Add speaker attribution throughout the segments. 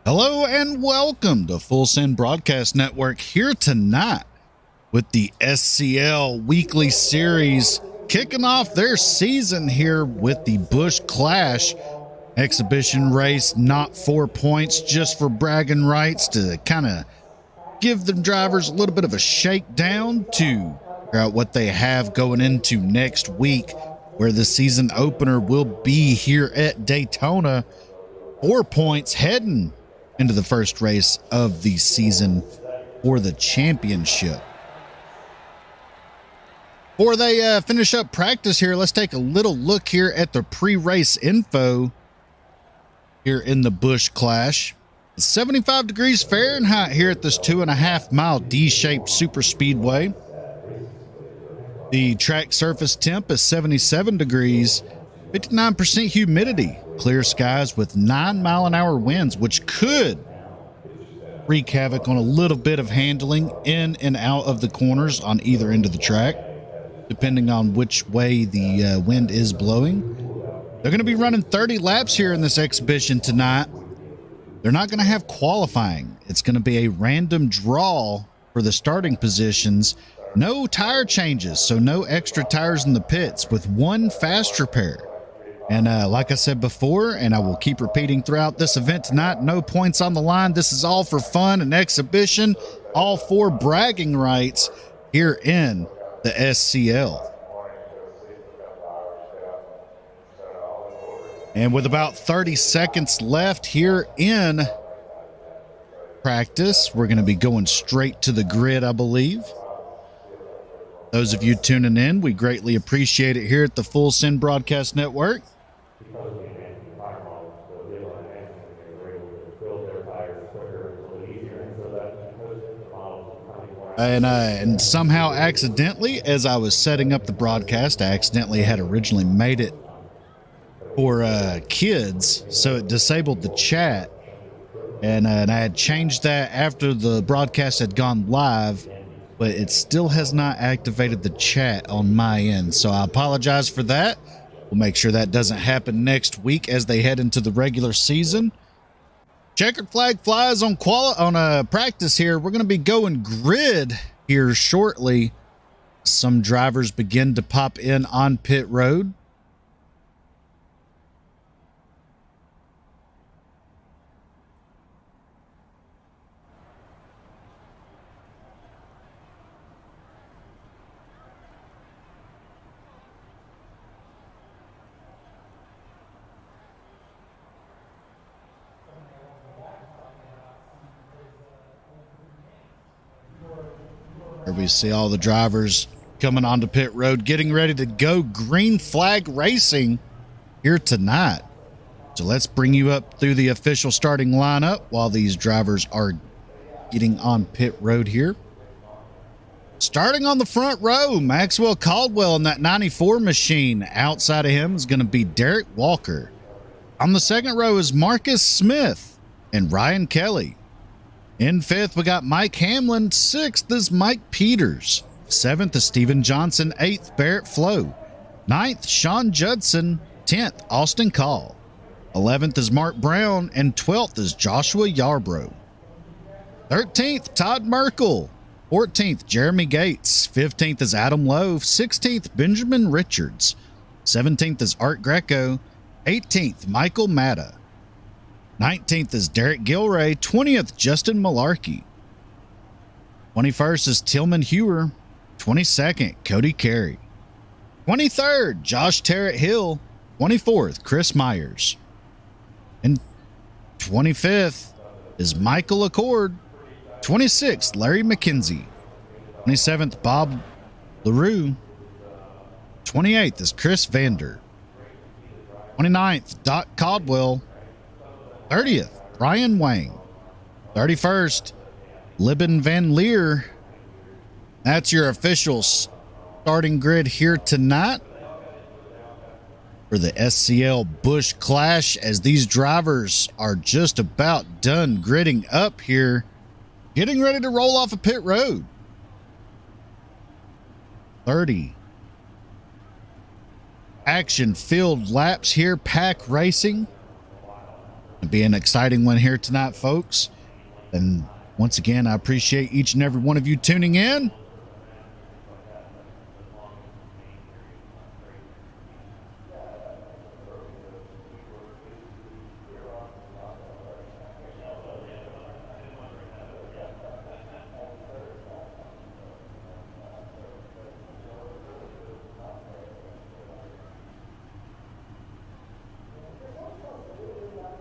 Speaker 1: Hello and welcome to Full Send Broadcast Network, here tonight with the SCL weekly series, kicking off their season here with the Busch Clash exhibition race. Not 4 points, just for bragging rights, to kind of give the drivers a little bit of a shakedown to figure out what they have going into next week, where the season opener will be here at Daytona. 4 points heading into the first race of the season for the championship. Before they finish up practice here, let's take a little look here at the pre-race info here in the Busch Clash. It's 75 degrees Fahrenheit here at this 2.5 mile D-shaped super speedway. The track surface temp is 77 degrees, 59% humidity, clear skies with 9-mile-an-hour winds, which could wreak havoc on a little bit of handling in and out of the corners on either end of the track, depending on which way the wind is blowing. They're going to be running 30 laps here in this exhibition tonight. They're not going to have qualifying. It's going to be a random draw for the starting positions. No tire changes, so no extra tires in the pits, with one fast repair. And like I said before, and I will keep repeating throughout this event tonight, no points on the line. This is all for fun and exhibition, all for bragging rights here in the SCL. And with about 30 seconds left here in practice, we're going to be going straight to the grid, I believe. Those of you tuning in, we greatly appreciate it here at the Full Send Broadcast Network. And somehow accidentally, as I was setting up the broadcast, I accidentally had originally made it for kids, so it disabled the chat. And I had changed that after the broadcast had gone live, but it still has not activated the chat on my end. So I apologize for that. We'll make sure that doesn't happen next week as they head into the regular season. Checkered flag flies on practice here. We're going to be going grid here shortly. Some drivers begin to pop in on pit road. Here we see all the drivers coming onto pit road, getting ready to go green flag racing here tonight. So let's bring you up through the official starting lineup while these drivers are getting on pit road here. Starting on the front row, Maxwell Caldwell in that 94 machine. Outside of him is going to be Derek Walker. On the second row is Marcus Smith and Ryan Kelly. In fifth, we got Mike Hamlin. Sixth is Mike Peters. Seventh is Steven Johnson. Eighth, Barrett Flo. Ninth, Sean Judson. 10th, Austin Call. 11th is Mark Brown. And 12th is Joshua Yarbrough. 13th, Todd Merkel. 14th, Jeremy Gates. 15th is Adam Lowe. 16th, Benjamin Richards. 17th is Art Greco. 18th, Michael Matta. 19th is Derek Gilray. 20th, Justin Malarkey. 21st is Tillman Hewer. 22nd, Cody Carey. 23rd, Josh Terrett Hill. 24th, Chris Myers. And 25th is Michael Accord. 26th, Larry McKenzie. 27th, Bob LaRue. 28th is Chris Vander. 29th, Doc Caldwell. 30th, Brian Wang. 31st, Libben Van Leer. That's your official starting grid here tonight for the SCL Busch Clash, as these drivers are just about done gridding up here, getting ready to roll off a pit road. 30, action-filled laps here, pack racing. It'll be an exciting one here tonight, folks. And once again, I appreciate each and every one of you tuning in.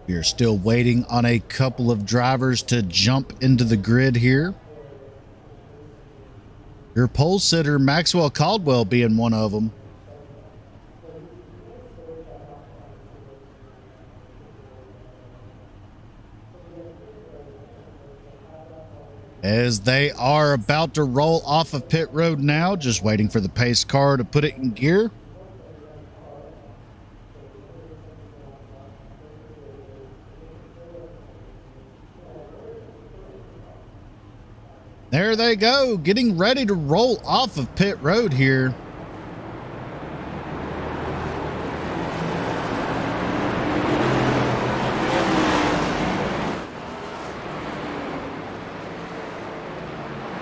Speaker 1: We are still waiting on a couple of drivers to jump into the grid here. Your pole sitter, Maxwell Caldwell, being one of them. As they are about to roll off of pit road now, just waiting for the pace car to put it in gear. There they go, getting ready to roll off of pit road here.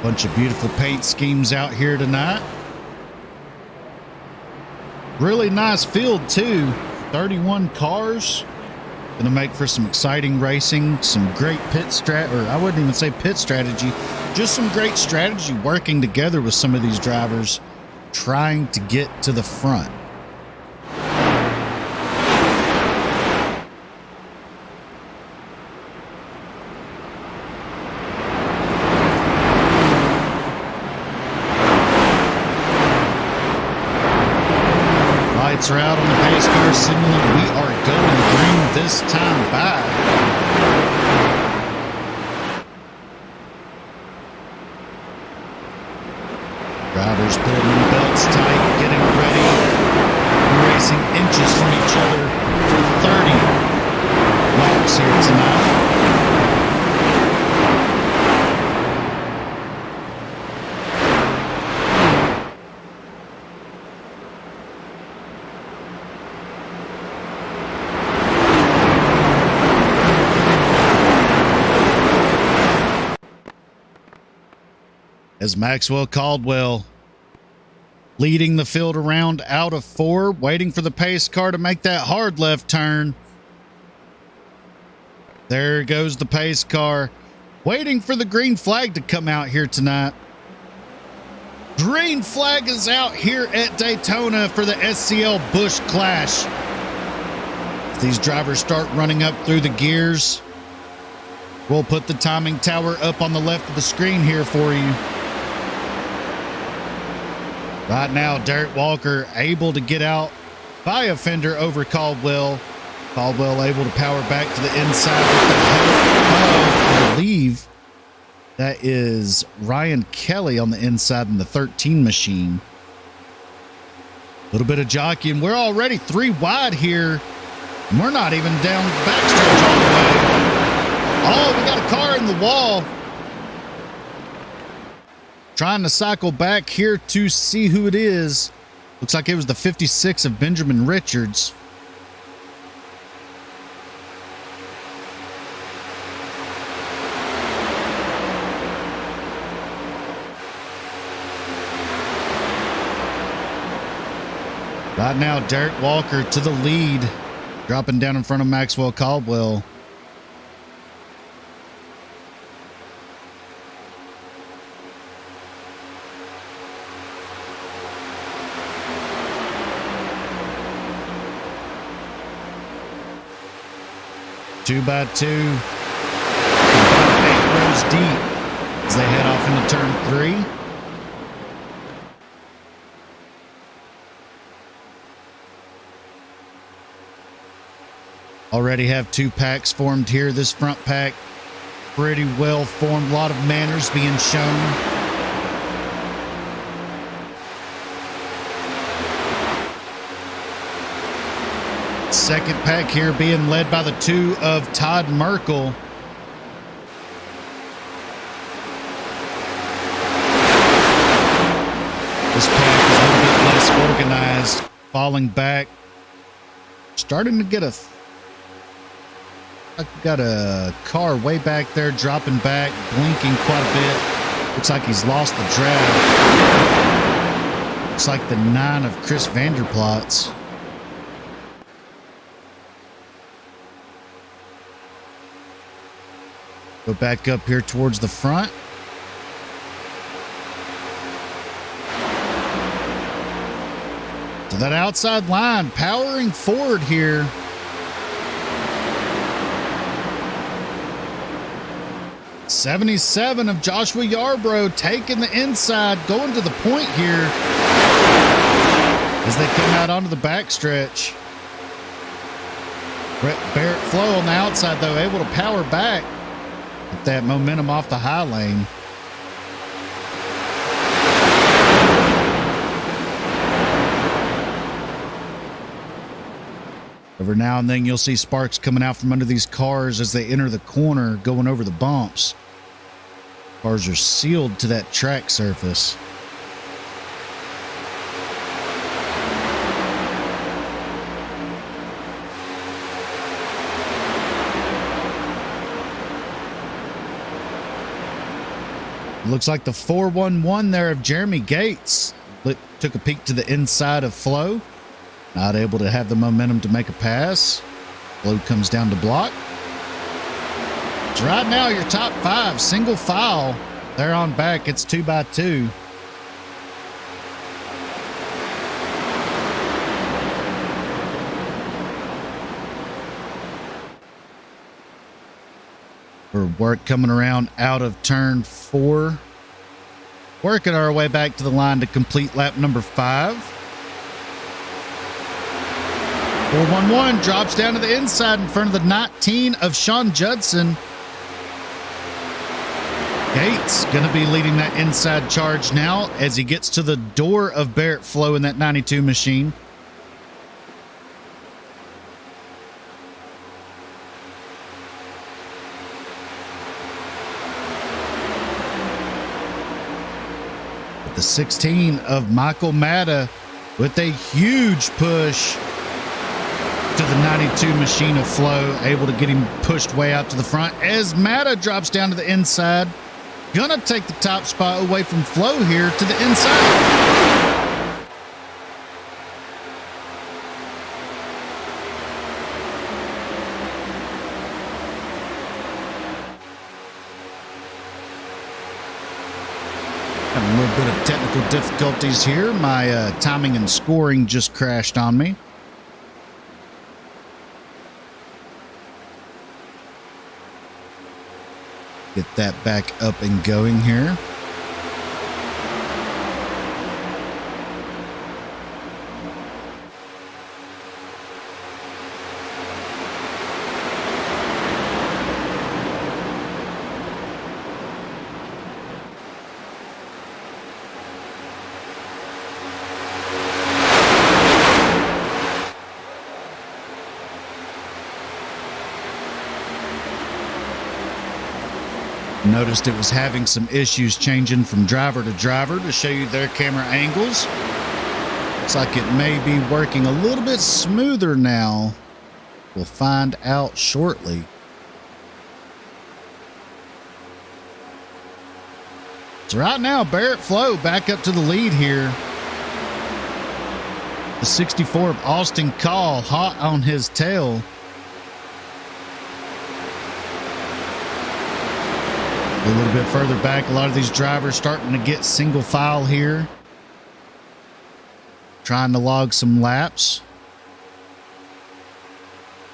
Speaker 1: Bunch of beautiful paint schemes out here tonight. Really nice field too. 31 cars. Going to make for some exciting racing, some great I wouldn't even say pit strategy, just some great strategy working together with some of these drivers trying to get to the front. Lights are out on the pace car signaling we are going green this time by. Drivers pulling their belts tight, getting ready. Racing inches from each other for 30 laps here tonight. As Maxwell Caldwell leading the field around out of 4, waiting for the pace car to make that hard left turn. There goes the pace car, waiting for the green flag to come out here tonight. Green flag is out here at Daytona for the Scl Busch Clash. These drivers start running up through the gears. We'll put the timing tower up on the left of the screen here for you. Right now, Derek Walker able to get out by a fender over Caldwell. Caldwell able to power back to the inside with the help of, I believe, that is Ryan Kelly on the inside in the 13 machine. A little bit of jockeying. We're already 3 wide here. And we're not even down the backstretch all the way. Oh, we got a car in the wall. Trying to cycle back here to see who it is. Looks like it was the 56 of Benjamin Richards. Right now, Derek Walker to the lead, dropping down in front of Maxwell Caldwell. Two by two, 8 rows deep as they head off into turn 3. Already have 2 packs formed here. This front pack pretty well formed. A lot of manners being shown. Second pack here being led by the 2 of Todd MERKEL. This pack is a little bit less organized. falling back. Starting to get got a car way back there, dropping back, blinking quite a bit. Looks like he's lost the draft. Looks like the 9 of Chris Vanderplot's. Go back up here towards the front. So that outside line powering forward here. '77 of Joshua Yarbrough taking the inside, going to the point here as they come out onto the backstretch. Barrett Flow on the outside, though, able to power back. Get that momentum off the high lane. Every now and then you'll see sparks coming out from under these cars as they enter the corner, going over the bumps. Cars are sealed to that track surface. Looks like the 411 there of Jeremy Gates took a peek to the inside of Flo. Not able to have the momentum to make a pass. Flo comes down to block. So right now, your top 5, single file. They're on back. It's 2x2. For work coming around out of turn 4. Working our way back to the line to complete lap number 5. 411 drops down to the inside in front of the 19 of Sean Judson. Gates going to be leading that inside charge now as he gets to the door of Barrett Flow in that 92 machine. The 16 of Michael Matta with a huge push to the 92 machine of Flo, able to get him pushed way out to the front as Matta drops down to the inside. Gonna take the top spot away from Flo here to the inside. Having a little bit of technical difficulties here. My timing and scoring just crashed on me. Get that back up and going here. Noticed it was having some issues changing from driver to driver to show you their camera angles. Looks like it may be working a little bit smoother now. We'll find out shortly. So right now, Barrett Flow back up to the lead here. The 64 of Austin Call hot on his tail. A little bit further back, a lot of these drivers starting to get single file here. Trying to log some laps.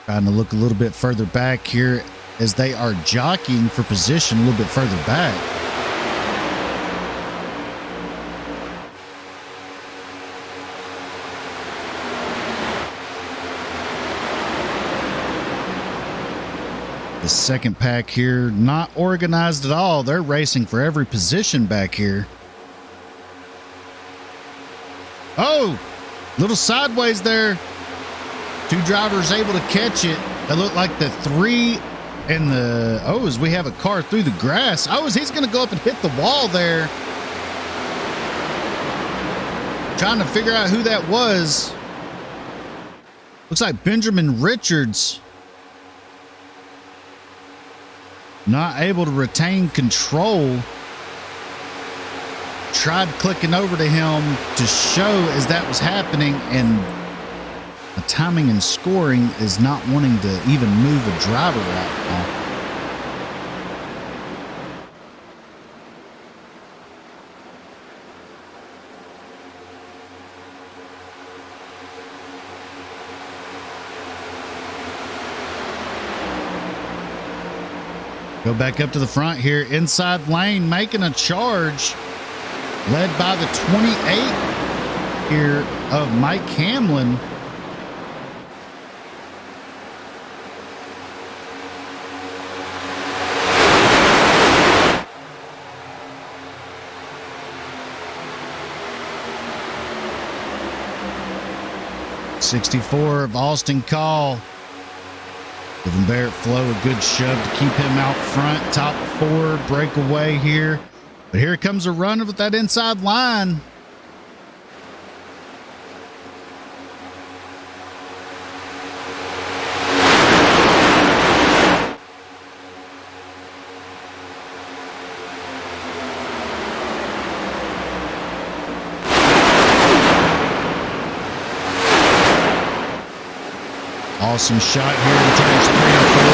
Speaker 1: Trying to look a little bit further back here as they are jockeying for position a little bit further back. The second pack here, not organized at all. They're racing for every position back here. Oh, little sideways there. 2 drivers able to catch it. It looked like the 3 and the, as we have a car through the grass. He's going to go up and hit the wall there. Trying to figure out who that was. Looks like Benjamin Richards not able to retain control. Tried clicking over to him to show as that was happening, and the timing and scoring is not wanting to even move a driver right now. Go back up to the front here, inside lane, making a charge, led by the 28 here of Mike Hamlin. '64 of Austin Call. Giving Barrett Flo a good shove to keep him out front. Top four breakaway here. But here comes a run with that inside line. Awesome shot here in turns 3 and 4.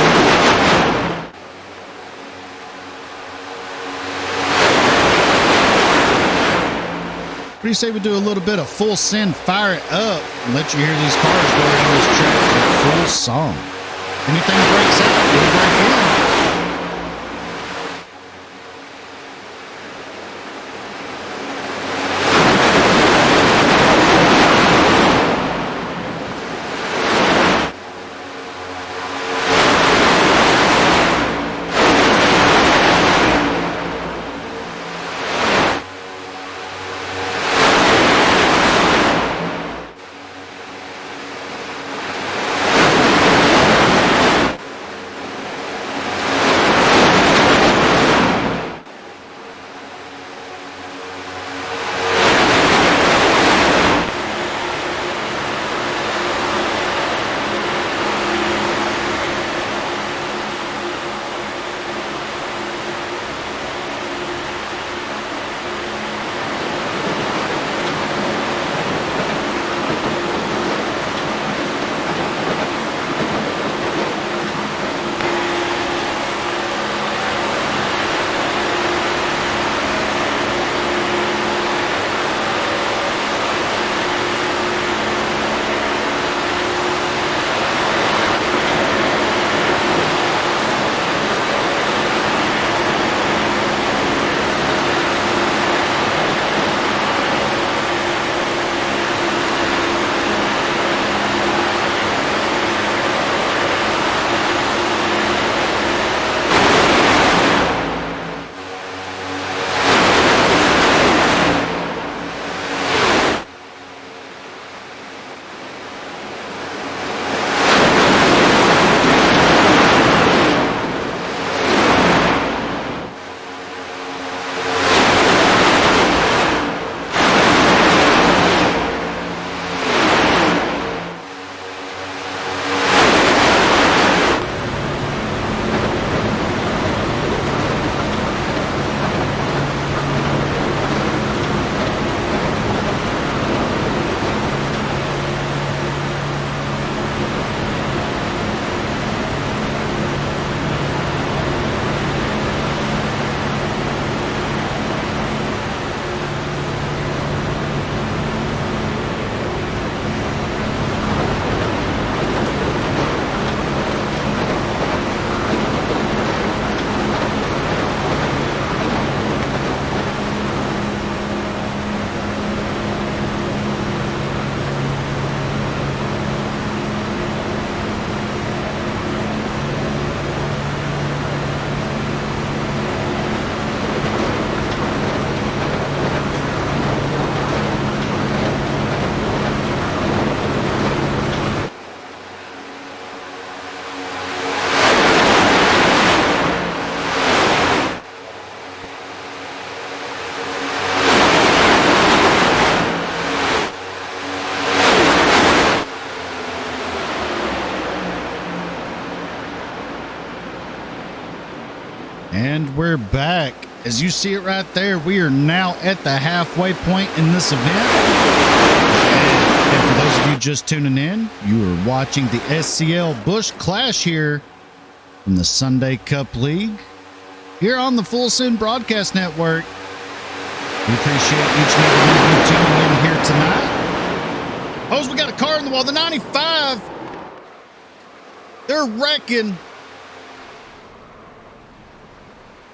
Speaker 1: What do you say we do a little bit of full send, fire it up, and let you hear these cars go around this track with full song? Anything breaks out, we'll break in. And we're back. As you see it right there, we are now at the halfway point in this event. And for those of you just tuning in, you are watching the Scl Busch Clash here from the Sunday Cup League here on the Full Send Broadcast Network. We appreciate each and every one of you tuning in here tonight. Oh, we got a car in the wall. The 95. They're wrecking.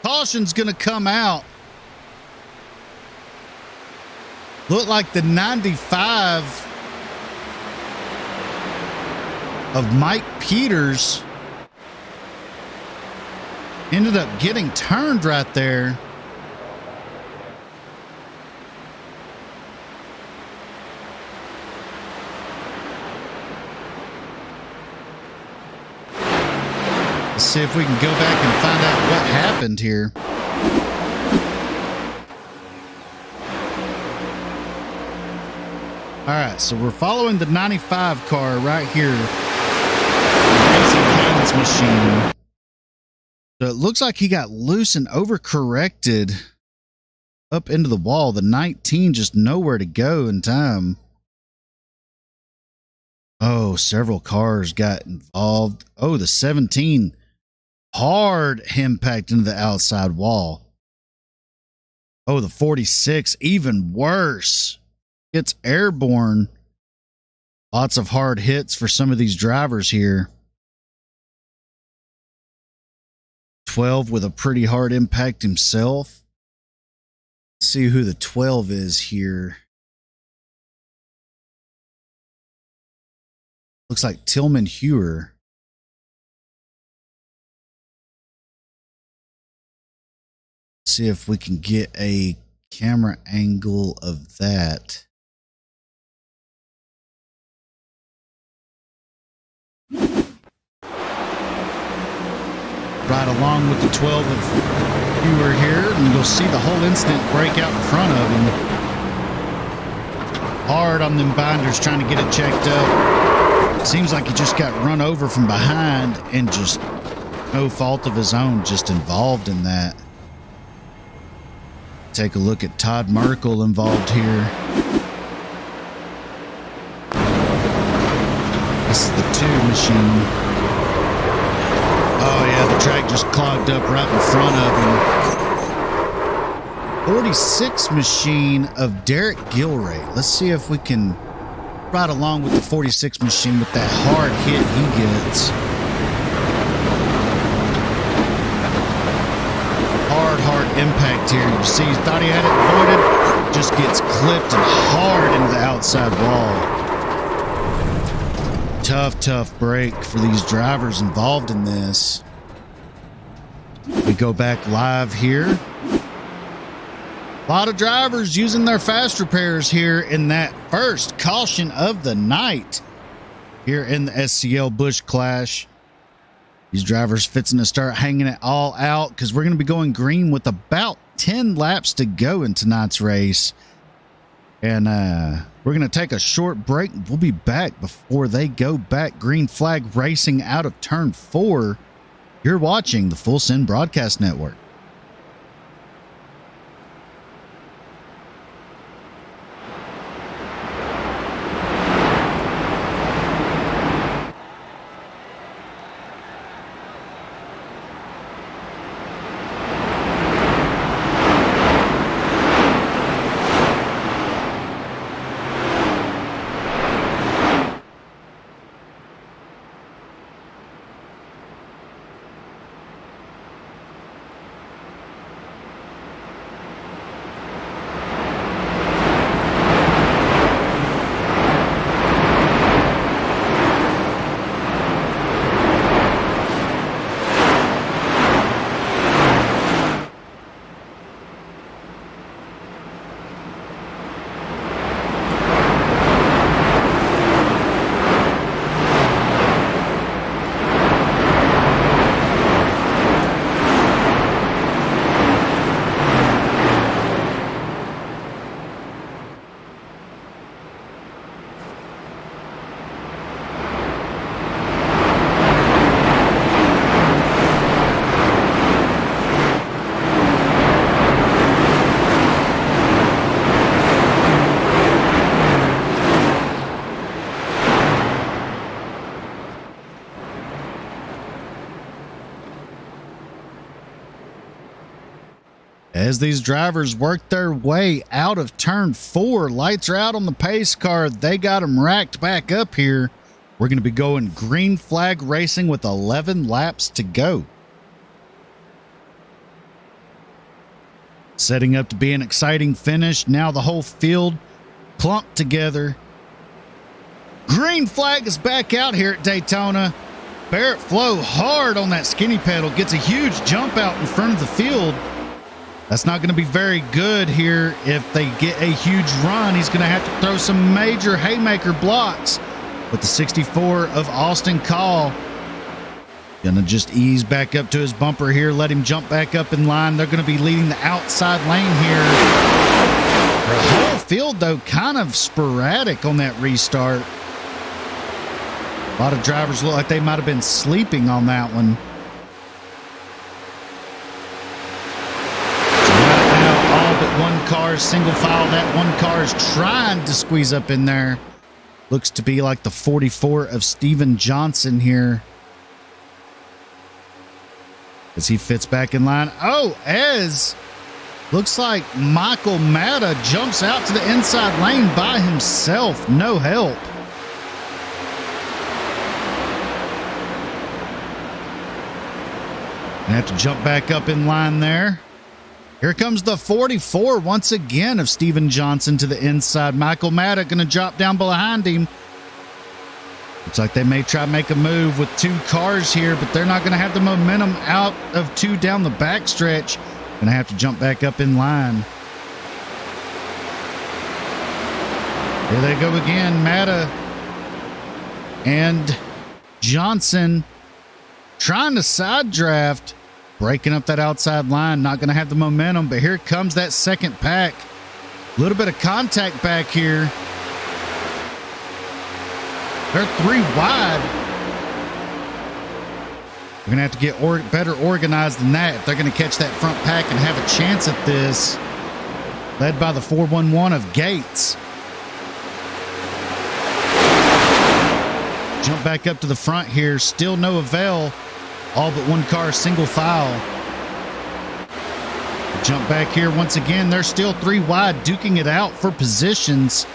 Speaker 1: Caution's going to come out. Look like the 95 of Mike Peters ended up getting turned right there. Let's see if we can go back and find out what happened here. All right, so we're following the 95 car right here. Racing Cane's machine. So it looks like he got loose and overcorrected up into the wall. The 19 just nowhere to go in time. Oh, several cars got involved. Oh, the 17 hard impact into the outside wall. Oh, the 46 even worse. It's airborne. Lots of hard hits for some of these drivers here. 12 with a pretty hard impact himself. Let's see who the 12 is here. Looks like Tillman Hewer. See if we can get a camera angle of that. Right along with the 12 of Hewer here, and you'll see the whole incident break out in front of him. Hard on them binders trying to get it checked up. Seems like he just got run over from behind and just no fault of his own, just involved in that. Take a look at Todd Merkel involved here. This is the 2 machine. Oh yeah, the track just clogged up right in front of him. 46 machine of Derek Gilray. Let's see if we can ride along with the 46 machine with that hard hit he gets. Hard impact here. You see, he thought he had it avoided. Just gets clipped and hard into the outside wall. Tough break for these drivers involved in this. We go back live here. A lot of drivers using their fast repairs here in that first caution of the night here in the Scl Busch Clash. These drivers fixing to start hanging it all out because we're going to be going green with about 10 laps to go in tonight's race. And we're going to take a short break. We'll be back before they go back. Green flag racing out of turn 4. You're watching the Full Send Broadcast Network. As these drivers work their way out of turn 4, lights are out on the pace car. They got them racked back up here. We're going to be going green flag racing with 11 laps to go. Setting up to be an exciting finish. Now the whole field clumped together. Green flag is back out here at Daytona. Barrett Flow hard on that skinny pedal. Gets a huge jump out in front of the field. That's not going to be very good here if they get a huge run. He's going to have to throw some major haymaker blocks. With the 64 of Austin Call. Going to just ease back up to his bumper here. Let him jump back up in line. They're going to be leading the outside lane here. The whole field, though, kind of sporadic on that restart. A lot of drivers look like they might have been sleeping on that one. One car single file. That one car is trying to squeeze up in there. Looks to be like the 44 of Steven Johnson here. As he fits back in line. Oh, as looks like Michael Matta jumps out to the inside lane by himself. No help. Gonna have to jump back up in line there. Here comes the 44 once again of Steven Johnson to the inside. Michael Matta going to drop down behind him. Looks like they may try to make a move with 2 cars here, but they're not going to have the momentum out of 2 down the backstretch. Going to have to jump back up in line. Here they go again. Matta and Johnson trying to side draft. Breaking up that outside line, not going to have the momentum, but here comes that second pack. A little bit of contact back here. They're 3 wide. We're going to have to get better organized than that if they're going to catch that front pack and have a chance at this. Led by the 411 of Gates. Jump back up to the front here. Still no avail. All but 1 car single file. Jump back here once again. They're still 3 wide, duking it out for positions.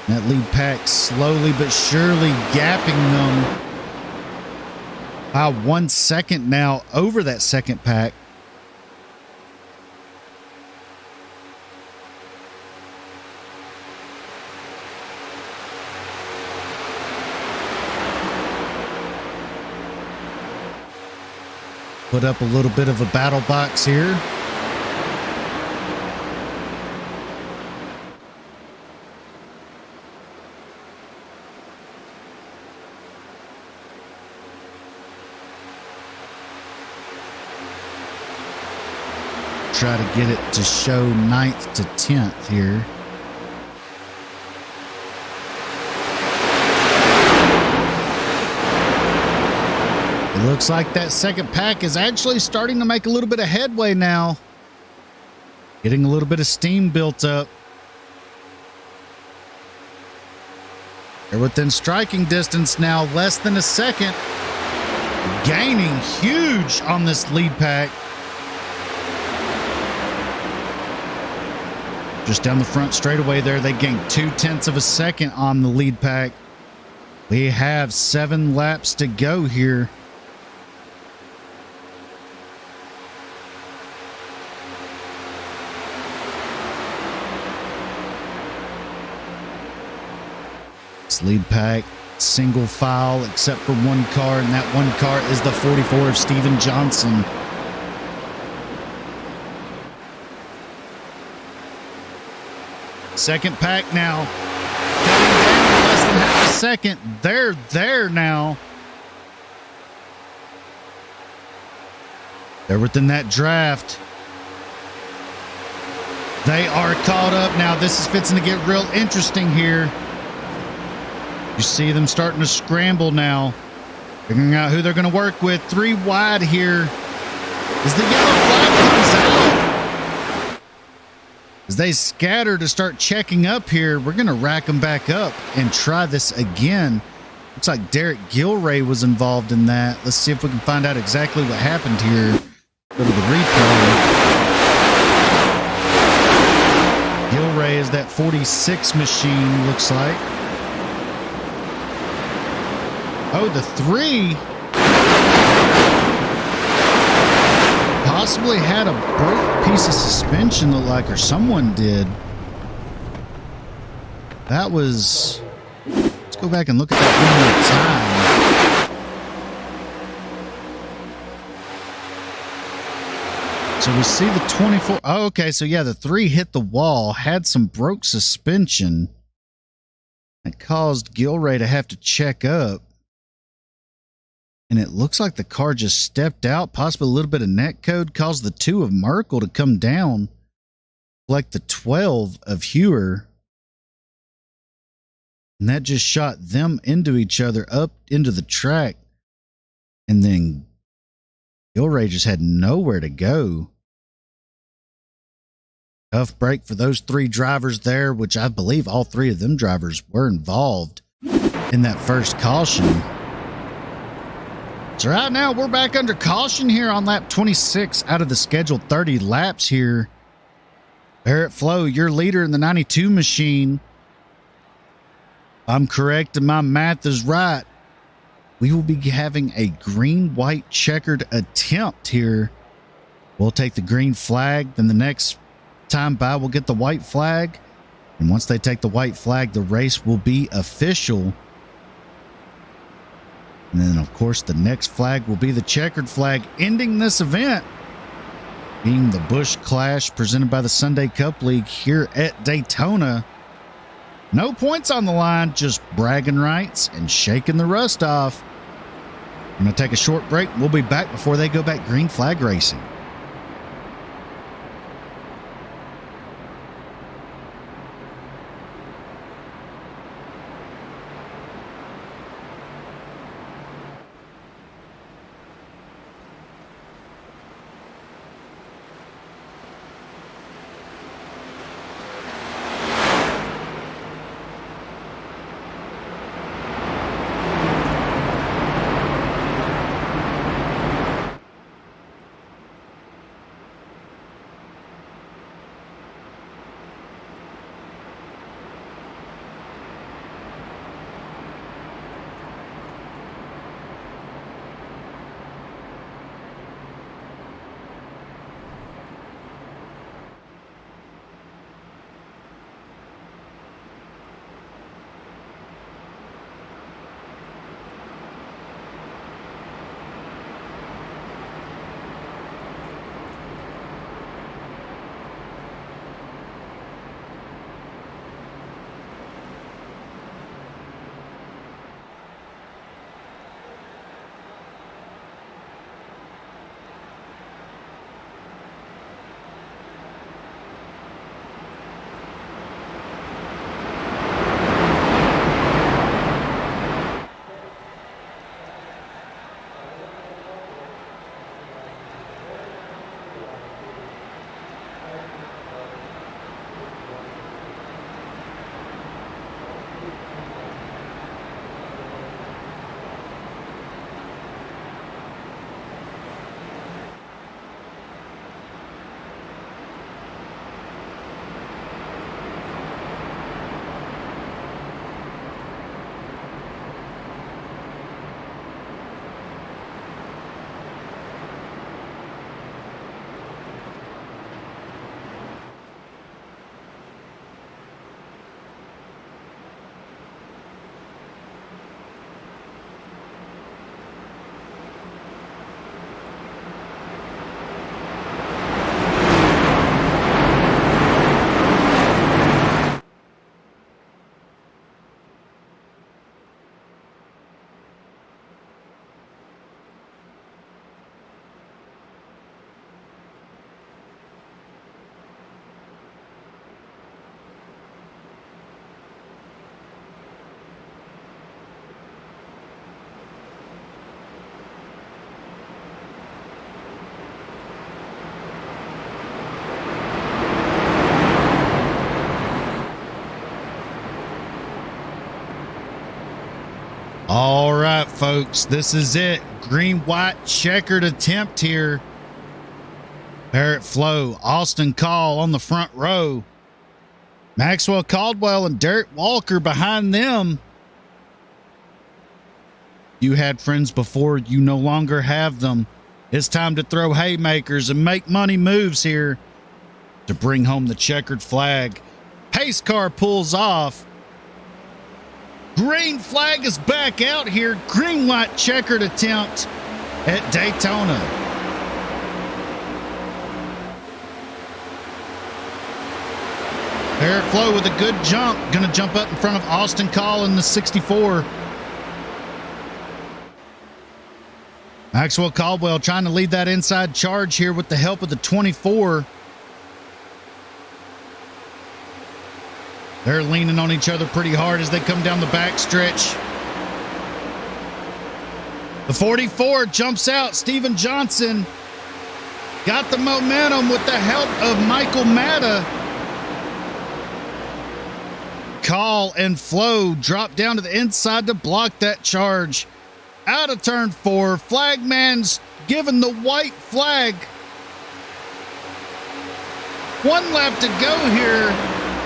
Speaker 1: That lead pack slowly but surely gapping them by 1 second now over that second pack. Put up a little bit of a battle box here. Try to get it to show 9th to 10th here. It looks like that second pack is actually starting to make a little bit of headway now. Getting a little bit of steam built up. They're within striking distance now, less than a second. Gaining huge on this lead pack. Just down the front straightaway there, they gained 0.2 of a second on the lead pack. We have 7 laps to go here. This lead pack, single file except for 1 car, and that 1 car is the 44 of Steven Johnson. Second pack now. Cutting down less than half a second. They're there now. They're within that draft. They are caught up now. This is fixing to get real interesting here. You see them starting to scramble now. Figuring out who they're going to work with. 3 wide here. As the yellow flag comes out. As they scatter to start checking up here, we're going to rack them back up and try this again. Looks like Derek Gilray was involved in that. Let's see if we can find out exactly what happened here. Go to the replay. that 46 machine, looks like. Oh, the 3 possibly had a broke piece of suspension, look like, or someone did. That was... Let's go back and look at that one more time. So we see the 24. Oh, okay. So yeah, the 3 hit the wall, had some broke suspension. That caused Gilray to have to check up. And it looks like the car just stepped out. Possibly a little bit of net code caused the 2 of Merkel to come down. Like the 12 of Hewer. And that just shot them into each other, up into the track. And then Gilray just had nowhere to go. Tough break for those 3 drivers there, which I believe all 3 of them drivers were involved in that first caution. So right now we're back under caution here on lap 26 out of the scheduled 30 laps here. Barrett Flo, your leader in the 92 machine. I'm correct and my math is right. We will be having a green-white checkered attempt here. We'll take the green flag, then the next time by we'll get the white flag. And once they take the white flag, the race will be official. And then, of course, the next flag will be the checkered flag, ending this event, being the Busch Clash presented by the Sunday Cup League here at Daytona. No points on the line, just bragging rights and shaking the rust off. I'm going to take a short break. We'll be back before they go back green flag racing. All right, folks, this is it. Green-white checkered attempt here. Barrett Flo, Austin Call on the front row. Maxwell Caldwell and Derek Walker behind them. You had friends before, you no longer have them. It's time to throw haymakers and make money moves here to bring home the checkered flag. Pace car pulls off. Green flag is back out here. Green white checkered attempt at Daytona. Eric Flo with a good jump. Going to jump up in front of Austin Call in the 64. Maxwell Caldwell trying to lead that inside charge here with the help of the 24. They're leaning on each other pretty hard as they come down the backstretch. The 44 jumps out. Steven Johnson got the momentum with the help of Michael Matta. Call and Flo drop down to the inside to block that charge. Out of turn 4, flagman's given the white flag. 1 lap to go here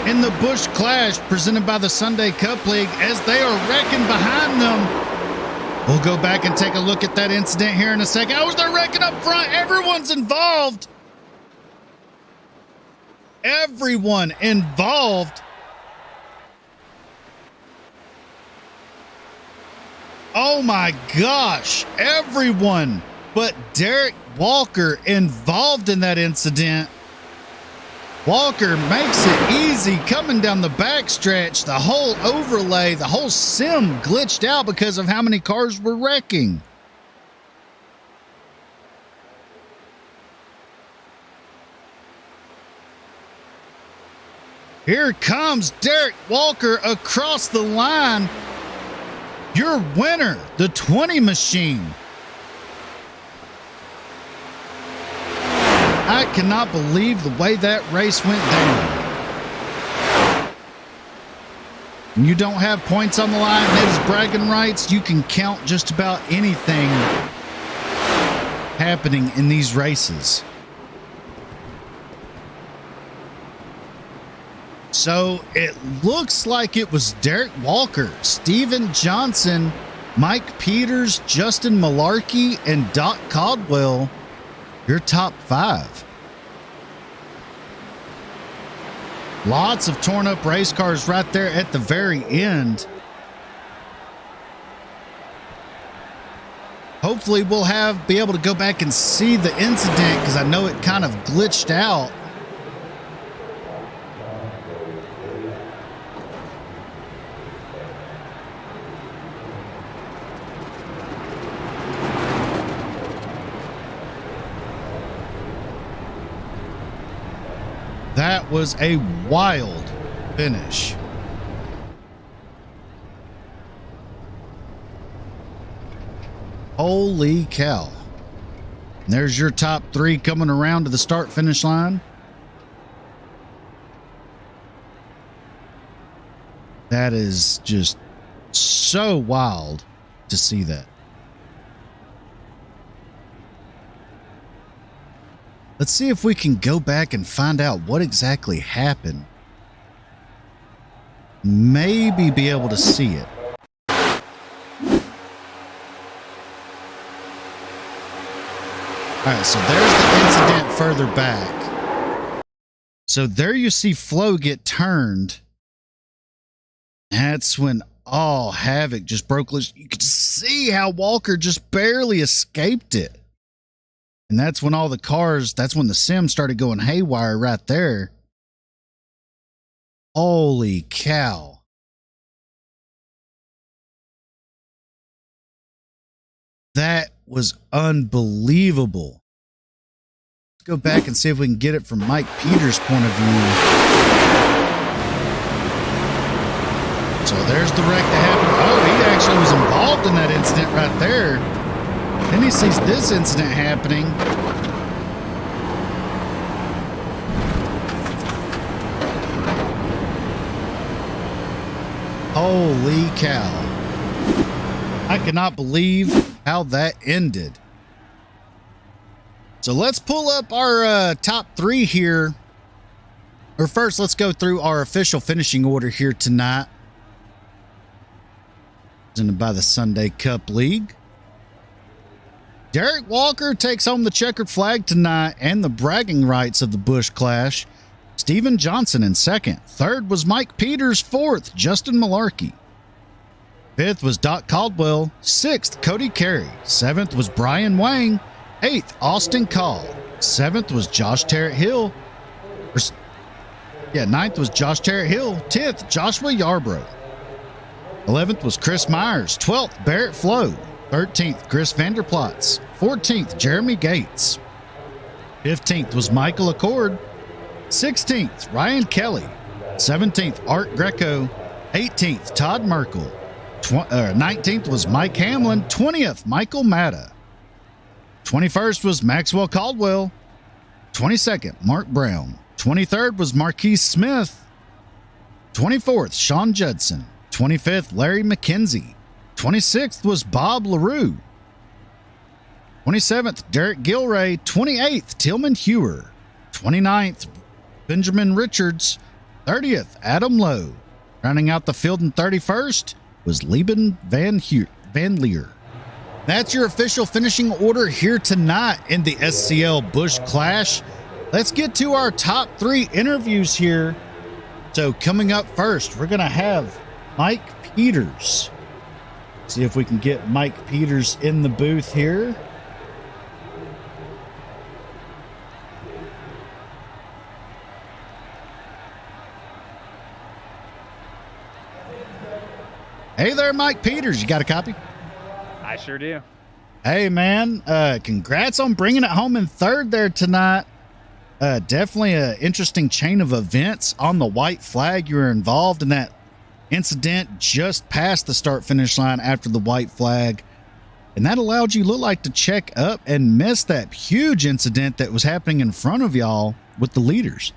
Speaker 1: in the Busch Clash presented by the Sunday Cup League as they are wrecking behind them. We'll go back and take a look at that incident here in a second. Oh, they're wrecking up front. Everyone's involved. Everyone involved. Oh my gosh, everyone but Derek Walker involved in that incident. Walker makes it easy coming down the backstretch. The whole overlay, the whole sim glitched out because of how many cars were wrecking. Here comes Derek Walker across the line. Your winner, the 20 machine. I cannot believe the way that race went down. When you don't have points on the line, there's bragging rights. You can count just about anything happening in these races. So it looks like it was Derek Walker, Steven Johnson, Mike Peters, Justin Malarkey, and Doc Caldwell, your top 5. Lots of torn up race cars right there at the very end. Hopefully we'll be able to go back and see the incident because I know it kind of glitched out. That was a wild finish. Holy cow. And there's your top 3 coming around to the start finish line. That is just so wild to see that. Let's see if we can go back and find out what exactly happened. Maybe be able to see it. All right, so there's the incident further back. So there you see Flo get turned. That's when all havoc just broke loose. You could see how Walker just barely escaped it. And that's when all the cars, that's when the sim started going haywire right there. Holy cow. That was unbelievable. Let's go back and see if we can get it from Mike Peters' point of view. So there's the wreck that happened. Oh, he actually was involved in that incident right there. Then he sees this incident happening. Holy cow. I cannot believe how that ended. So let's pull up our top 3 here. Or first, let's go through our official finishing order here tonight. Presented by the Sunday Cup League. Derek Walker takes home the checkered flag tonight and the bragging rights of the Busch Clash. Steven Johnson in second. Third was Mike Peters. Fourth, Justin Malarkey. Fifth was Doc Caldwell. Sixth, Cody Carey. Seventh was Brian Wang. Eighth, Austin Call. Seventh was Josh Terrett Hill. Ninth was Josh Terrett Hill. 10th, Joshua Yarbrough. 11th was Chris Myers. 12th, Barrett Flo. 13th, Chris Vanderplatz. 14th, Jeremy Gates. 15th was Michael Accord. 16th, Ryan Kelly. 17th, Art Greco. 18th, Todd Merkel. 19th was Mike Hamlin. 20th, Michael Matta. 21st was Maxwell Caldwell. 22nd, Mark Brown. 23rd was Marquise Smith. 24th, Sean Judson. 25th, Larry McKenzie. 26th was Bob LaRue. 27th, Derek Gilray. 28th, Tillman Hewer. 29th, Benjamin Richards. 30th, Adam Lowe. Rounding out the field in 31st was Lieben Van Leer. That's your official finishing order here tonight in the SCL Busch Clash. Let's get to our top 3 interviews here. So coming up first, we're going to have Mike Peters. See if we can get Mike Peters in the booth here. Hey there, Mike Peters. You got a copy?
Speaker 2: I sure do.
Speaker 1: Hey, man. Congrats on bringing it home in third there tonight. Definitely an interesting chain of events on the white flag. You were involved in that incident just past the start-finish line after the white flag. And that allowed you, look like, to check up and miss that huge incident that was happening in front of y'all with the leaders.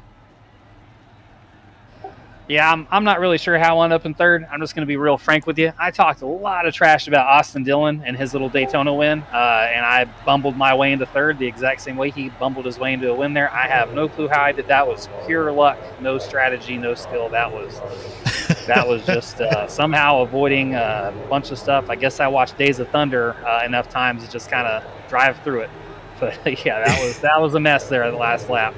Speaker 2: Yeah, I'm not really sure how I wound up in third. I'm just going to be real frank with you. I talked a lot of trash about Austin Dillon and his little Daytona win, and I bumbled my way into third the exact same way he bumbled his way into a win there. I have no clue how I did that. It was pure luck, no strategy, no skill. That was just somehow avoiding a bunch of stuff. I guess I watched Days of Thunder enough times to just kind of drive through it. But yeah, that was a mess there at the last lap.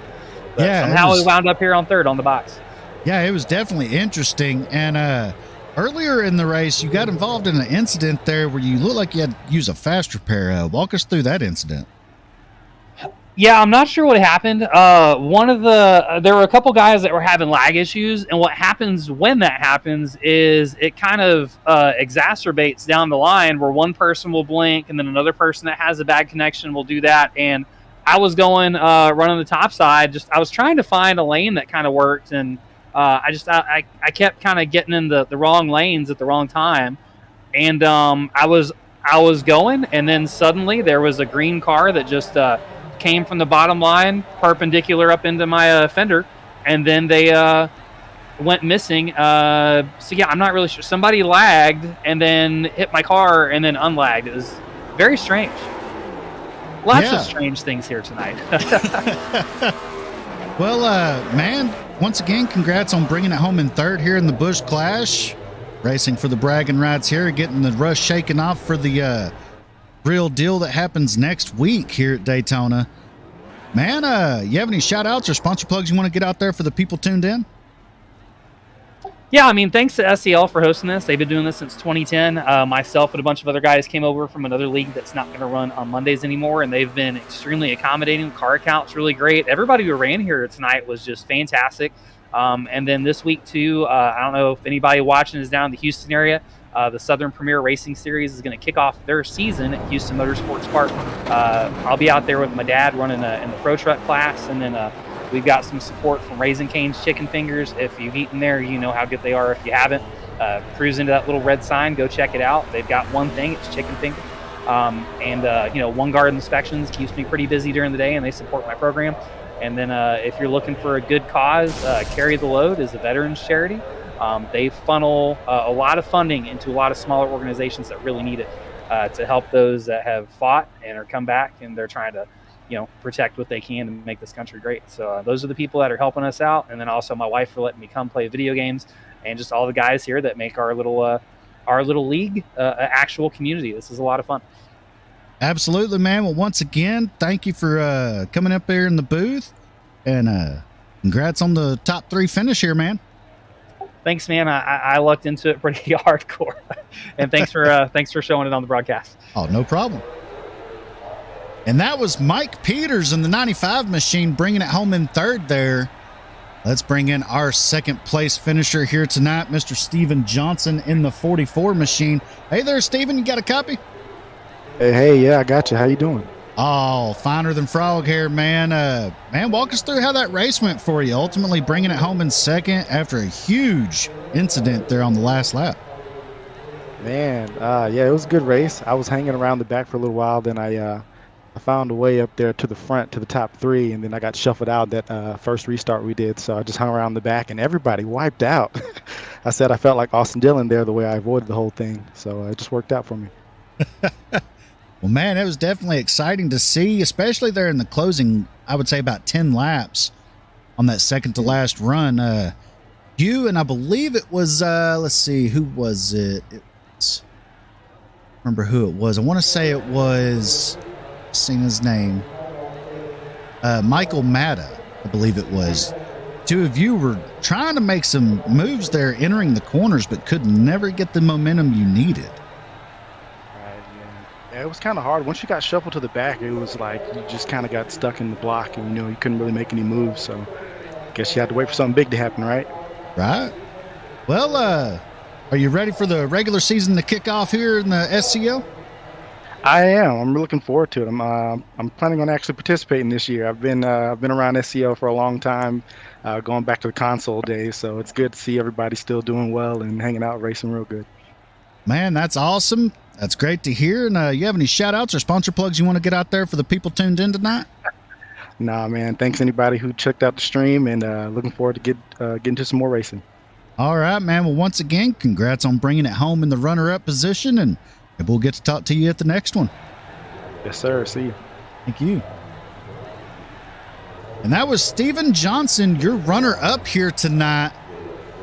Speaker 2: But
Speaker 1: yeah,
Speaker 2: somehow we wound up here on third on the box.
Speaker 1: Yeah, it was definitely interesting. And earlier in the race, you got involved in an incident there where you looked like you had to use a fast repair. Walk us through that incident.
Speaker 2: Yeah, I'm not sure what happened. There were a couple guys that were having lag issues, and what happens when that happens is it kind of exacerbates down the line where one person will blink and then another person that has a bad connection will do that. And I was going running the top side. I was trying to find a lane that kind of worked, and I kept kind of getting in the wrong lanes at the wrong time, and I was going, and then suddenly there was a green car that just came from the bottom line, perpendicular up into my fender, and then they went missing. So yeah, I'm not really sure. Somebody lagged and then hit my car and then unlagged. It was very strange. Lots of strange things here tonight.
Speaker 1: Well, man, once again, congrats on bringing it home in third here in the Busch Clash. Racing for the bragging rights here, getting the rush shaken off for the real deal that happens next week here at Daytona. Man, you have any shout-outs or sponsor plugs you want to get out there for the people tuned in?
Speaker 2: Yeah, I mean, thanks to SCL for hosting this. They've been doing this since 2010. Myself and a bunch of other guys came over from another league that's not going to run on Mondays anymore, and they've been extremely accommodating. Car count's really great. Everybody who ran here tonight was just fantastic. And then this week, too, I don't know if anybody watching is down in the Houston area. The Southern Premier Racing Series is going to kick off their season at Houston Motorsports Park. I'll be out there with my dad running in the Pro Truck class, and then we've got some support from Raising Cane's Chicken Fingers. If you've eaten there, you know how good they are. If you haven't, cruise into that little red sign, go check it out. They've got one thing, it's chicken fingers. One Guard Inspections keeps me pretty busy during the day, and they support my program. And then if you're looking for a good cause, Carry the Load is a veterans charity. They funnel a lot of funding into a lot of smaller organizations that really need it to help those that have fought and are come back, and they're trying to protect what they can to make this country great. So those are the people that are helping us out, and then also my wife for letting me come play video games, and just all the guys here that make our little league actual community. This is a lot of fun.
Speaker 1: Absolutely, man. Well, once again, thank you for coming up there in the booth, and congrats on the top 3 finish here, man.
Speaker 2: Thanks, man. I lucked into it pretty hardcore, and thanks for showing it on the broadcast.
Speaker 1: Oh, no problem. And that was Mike Peters in the 95 machine bringing it home in 3rd there. Let's bring in our 2nd place finisher here tonight, Mr. Steven Johnson in the 44 machine. Hey there, Steven, you got a copy?
Speaker 3: Hey, yeah, I got you. How you doing?
Speaker 1: Oh, finer than frog hair, man. Man, walk us through how that race went for you, ultimately bringing it home in 2nd after a huge incident there on the last lap.
Speaker 3: Man, yeah, it was a good race. I was hanging around the back for a little while, then I found a way up there to the front, to the top 3, and then I got shuffled out that first restart we did, so I just hung around the back, and everybody wiped out. I said I felt like Austin Dillon there the way I avoided the whole thing, so it just worked out for me.
Speaker 1: Well, man, it was definitely exciting to see, especially there in the closing, I would say about 10 laps on that second to last run. You and I believe it was, let's see, who was it? Remember who it was. I want to say it was, seen his name, Michael Matta, I believe it was. 2 of you were trying to make some moves there entering the corners, but could never get the momentum you needed.
Speaker 3: Yeah, it was kind of hard. Once you got shuffled to the back, it was like you just kind of got stuck in the block, and you couldn't really make any moves. So I guess you had to wait for something big to happen, right?
Speaker 1: Right. Well, are you ready for the regular season to kick off here in the SCO?
Speaker 3: I am. I'm looking forward to it. I'm planning on actually participating this year. I've been around SCO for a long time, going back to the console days. So it's good to see everybody still doing well and hanging out, racing real good.
Speaker 1: Man, that's awesome. That's great to hear. And you have any shout outs or sponsor plugs you want to get out there for the people tuned in tonight?
Speaker 3: Nah, man. Thanks anybody who checked out the stream, and looking forward to getting to some more racing.
Speaker 1: All right, man. Well, once again, congrats on bringing it home in the runner-up position, and we'll get to talk to you at the next one.
Speaker 3: Yes, sir. See you.
Speaker 1: Thank you. And that was Steven Johnson, your runner-up here tonight.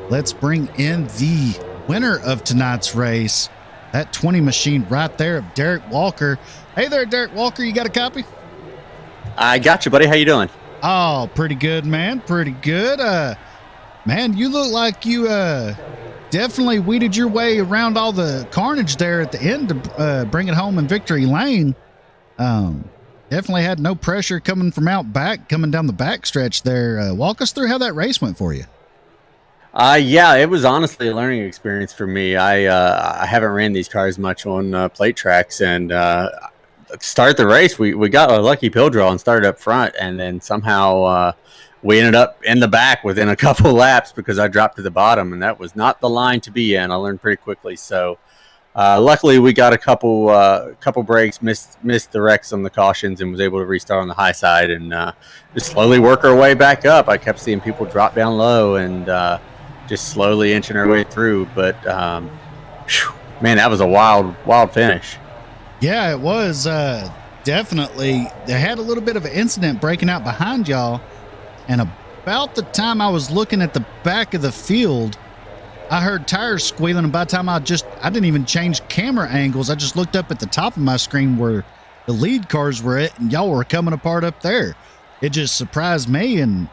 Speaker 1: Let's bring in the winner of tonight's race, that 20 machine right there of Derek Walker. Hey there, Derek Walker. You got a copy?
Speaker 4: I got you, buddy. How you doing?
Speaker 1: Oh, pretty good, man. Pretty good. Man, you look like you definitely weeded your way around all the carnage there at the end to bring it home in victory lane. Definitely had no pressure coming from out back, coming down the back stretch there. Walk us through how that race went for you.
Speaker 4: Yeah, it was honestly a learning experience for me. I haven't ran these cars much on plate tracks, and start the race, we got a lucky pill draw and started up front, and then somehow we ended up in the back within a couple laps because I dropped to the bottom, and that was not the line to be in. I learned pretty quickly. So luckily we got a couple breaks, missed the wrecks on the cautions, and was able to restart on the high side and just slowly work our way back up. I kept seeing people drop down low and just slowly inching our way through. But man, that was a wild finish.
Speaker 1: Yeah, it was definitely. They had a little bit of an incident breaking out behind y'all. And about the time I was looking at the back of the field, I heard tires squealing. And by the time I didn't even change camera angles. I just looked up at the top of my screen where the lead cars were at, and y'all were coming apart up there. It just surprised me. And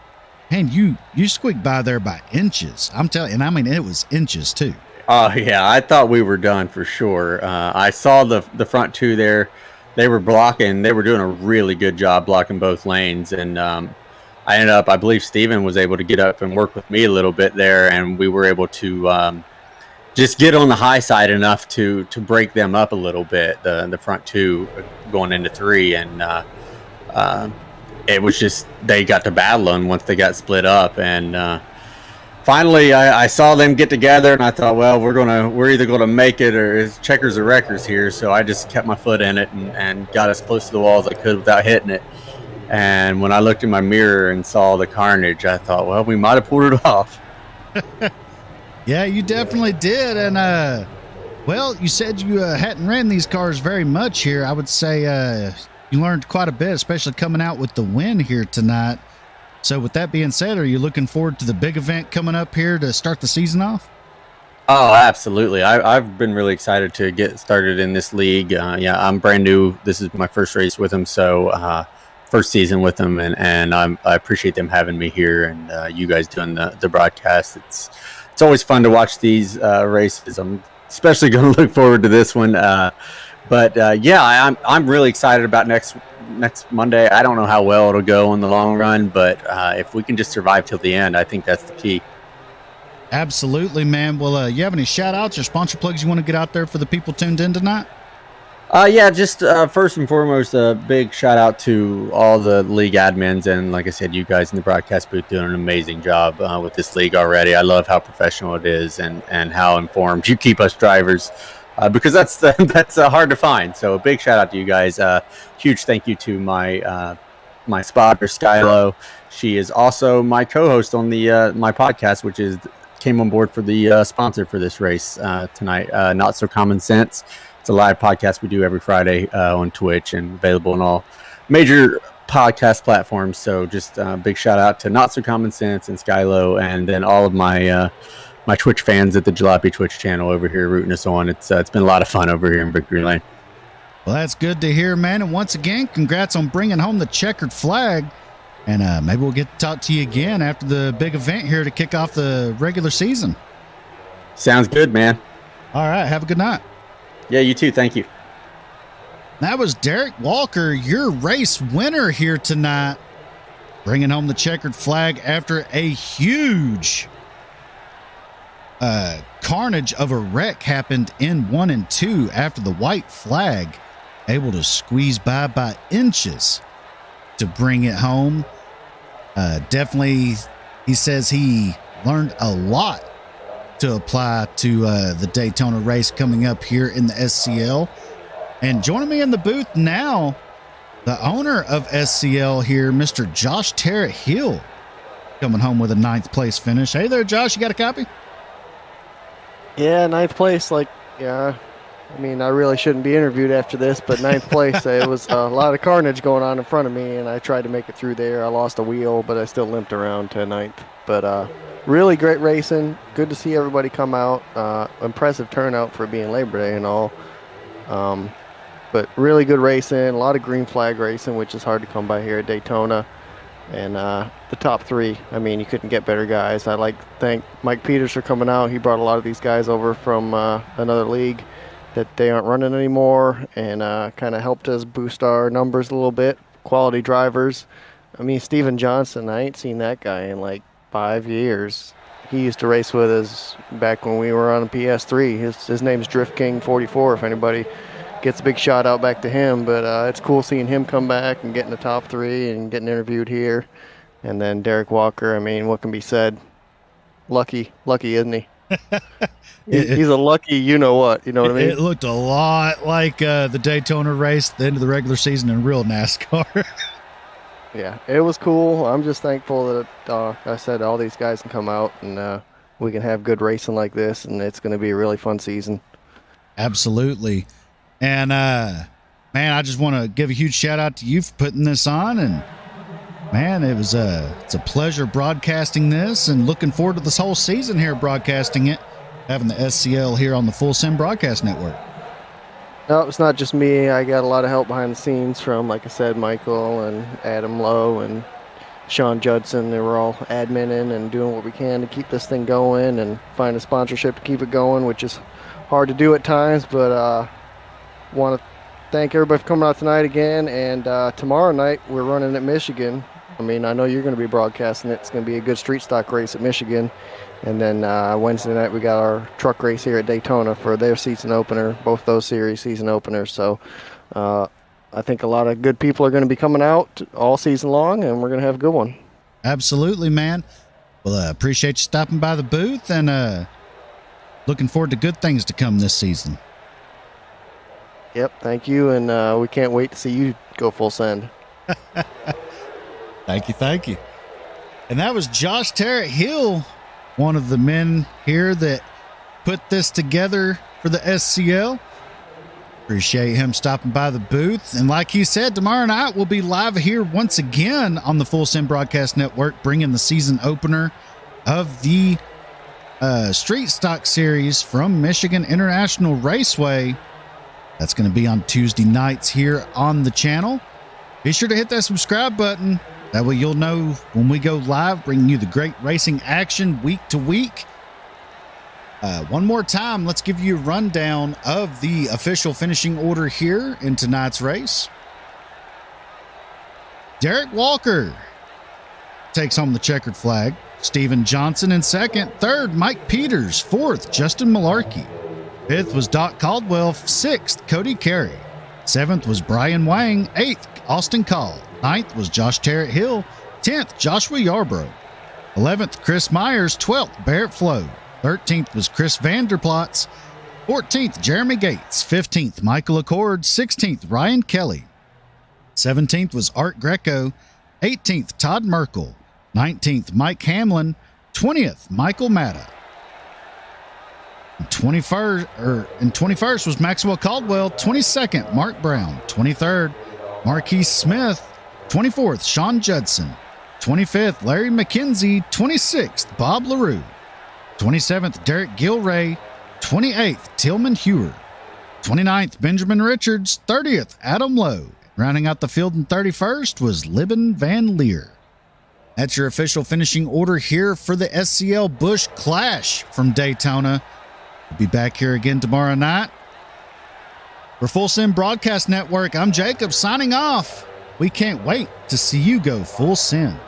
Speaker 1: man, you squeaked by there by inches. I'm telling you, and I mean, it was inches too.
Speaker 4: Oh yeah, I thought we were done for sure. I saw the front 2 there. They were blocking. They were doing a really good job blocking both lanes, and I ended up, I believe Steven was able to get up and work with me a little bit there, and we were able to just get on the high side enough to break them up a little bit, the front 2 going into 3, and it was just, they got to battling once they got split up, and finally I saw them get together, and I thought, well, we're either gonna make it or it's checkers or wreckers here. So I just kept my foot in it and got as close to the wall as I could without hitting it. And when I looked in my mirror and saw the carnage, I thought, well, we might have pulled it off.
Speaker 1: Yeah, you definitely did. And well, you said you hadn't ran these cars very much here. I would say you learned quite a bit, especially coming out with the win here tonight. So with that being said, are you looking forward to the big event coming up here to start the season off?
Speaker 4: Oh, absolutely. I've been really excited to get started in this league. Yeah, I'm brand new. This is my first race with them, so first season with them, and I appreciate them having me here and you guys doing the broadcast. It's always fun to watch these races. I'm especially going to look forward to this one. But I'm really excited about next Monday. I don't know how well it'll go in the long run, but if we can just survive till the end, I think that's the key.
Speaker 1: Absolutely, man. Well, you have any shout outs or sponsor plugs you want to get out there for the people tuned in tonight?
Speaker 4: Just first and foremost, a big shout out to all the league admins. And like I said, you guys in the broadcast booth doing an amazing job with this league already. I love how professional it is and how informed you keep us drivers. Because that's hard to find. So a big shout out to you guys. Huge thank you to my my spotter Skylo. She is also my co-host on the my podcast, which came on board for the sponsor for this race tonight. Not So Common Sense. It's a live podcast we do every Friday on Twitch and available on all major podcast platforms. So just a big shout out to Not So Common Sense and Skylo, and then all of my my Twitch fans at the Jalopy Twitch channel over here rooting us on. It's been a lot of fun over here in Victory Lane.
Speaker 1: Well, that's good to hear, man. And once again, congrats on bringing home the checkered flag. And maybe we'll get to talk to you again after the big event here to kick off the regular season.
Speaker 4: Sounds good, man.
Speaker 1: All right. Have a good night.
Speaker 4: Yeah, you too. Thank you.
Speaker 1: That was Derek Walker, your race winner here tonight, bringing home the checkered flag after a huge carnage of a wreck happened in 1 and 2 after the white flag, able to squeeze by inches to bring it home. Definitely, he says he learned a lot to apply to the Daytona race coming up here in the SCL. And joining me in the booth now, the owner of SCL here, Mr. Josh Terrett Hill, coming home with a 9th place finish. Hey there, Josh, you got a copy?
Speaker 5: Yeah, 9th place. I mean, I really shouldn't be interviewed after this, but 9th place, it was a lot of carnage going on in front of me, and I tried to make it through there. I lost a wheel, but I still limped around to 9th. But really great racing. Good to see everybody come out. Impressive turnout for being Labor Day and all. But really good racing. A lot of green flag racing, which is hard to come by here at Daytona. And the top 3, I mean, you couldn't get better guys. I'd like to thank Mike Peters for coming out. He brought a lot of these guys over from another league that they aren't running anymore, and kind of helped us boost our numbers a little bit. Quality drivers. I mean, Steven Johnson, I ain't seen that guy in like 5 years. He used to race with us back when we were on PS3. His name's Drift King 44, if anybody gets a big shout out back to him. But it's cool seeing him come back and get in the top 3 and getting interviewed here. And then Derek Walker, I mean, what can be said? Lucky, isn't he? He's a lucky you know what I mean?
Speaker 1: It looked a lot like the Daytona race at the end of the regular season in real NASCAR.
Speaker 5: Yeah, it was cool. I'm just thankful that I said all these guys can come out and we can have good racing like this, and it's going to be a really fun season.
Speaker 1: Absolutely. And man, I just want to give a huge shout out to you for putting this on. And man, it's a pleasure broadcasting this, and looking forward to this whole season here broadcasting it, having the SCL here on the Full Sim Broadcast Network.
Speaker 5: No, it's not just me. I got a lot of help behind the scenes from, like I said, Michael and Adam Lowe and Sean Judson. They were all adminning and doing what we can to keep this thing going and find a sponsorship to keep it going, which is hard to do at times. But want to thank everybody for coming out tonight again. And tomorrow night we're running at Michigan. I mean, I know you're going to be broadcasting it. It's going to be a good street stock race at Michigan. And then Wednesday night we got our truck race here at Daytona for their season opener, both those series season openers. So I think a lot of good people are going to be coming out all season long, and we're going to have a good one.
Speaker 1: Absolutely, man. Well, appreciate you stopping by the booth, and looking forward to good things to come this season.
Speaker 5: Yep, thank you, and we can't wait to see you go full send.
Speaker 1: Thank you. And that was Josh Terrett Hill, one of the men here that put this together for the SCL. Appreciate him stopping by the booth. And like he said, tomorrow night we'll be live here once again on the Full Send Broadcast Network, bringing the season opener of the Street Stock Series from Michigan International Raceway. That's going to be on Tuesday nights here on the channel. Be sure to hit that subscribe button. That way you'll know when we go live, bringing you the great racing action week to week. One more time, let's give you a rundown of the official finishing order here in tonight's race. Derek Walker takes home the checkered flag. Steven Johnson in second. Third, Mike Peters. Fourth, Justin Malarkey. Fifth was Doc Caldwell. Sixth, Cody Carey. Seventh was Brian Wang. Eighth, Austin Call. Ninth was Josh Terrett Hill. 10th, Joshua Yarbrough. 11th, Chris Myers. 12th, Barrett Flo. 13th was Chris Vanderplots. 14th, Jeremy Gates. 15th, Michael Accord. 16th, Ryan Kelly. 17th was Art Greco. 18th, Todd Merkel. 19th, Mike Hamlin. 20th, Michael Matta. 21st was Maxwell Caldwell. 22nd, Mark Brown. 23rd, Marquise Smith. 24th, Sean Judson. 25th, Larry McKenzie. 26th, Bob LaRue. 27th, Derek Gilray. 28th, Tillman Hewer. 29th, Benjamin Richards. 30th, Adam Lowe. Rounding out the field in 31st was Libben Van Leer. That's your official finishing order here for the Scl Busch Clash from Daytona. We'll be back here again tomorrow night. For Full Send Broadcast Network, I'm Jacob signing off. We can't wait to see you go full send.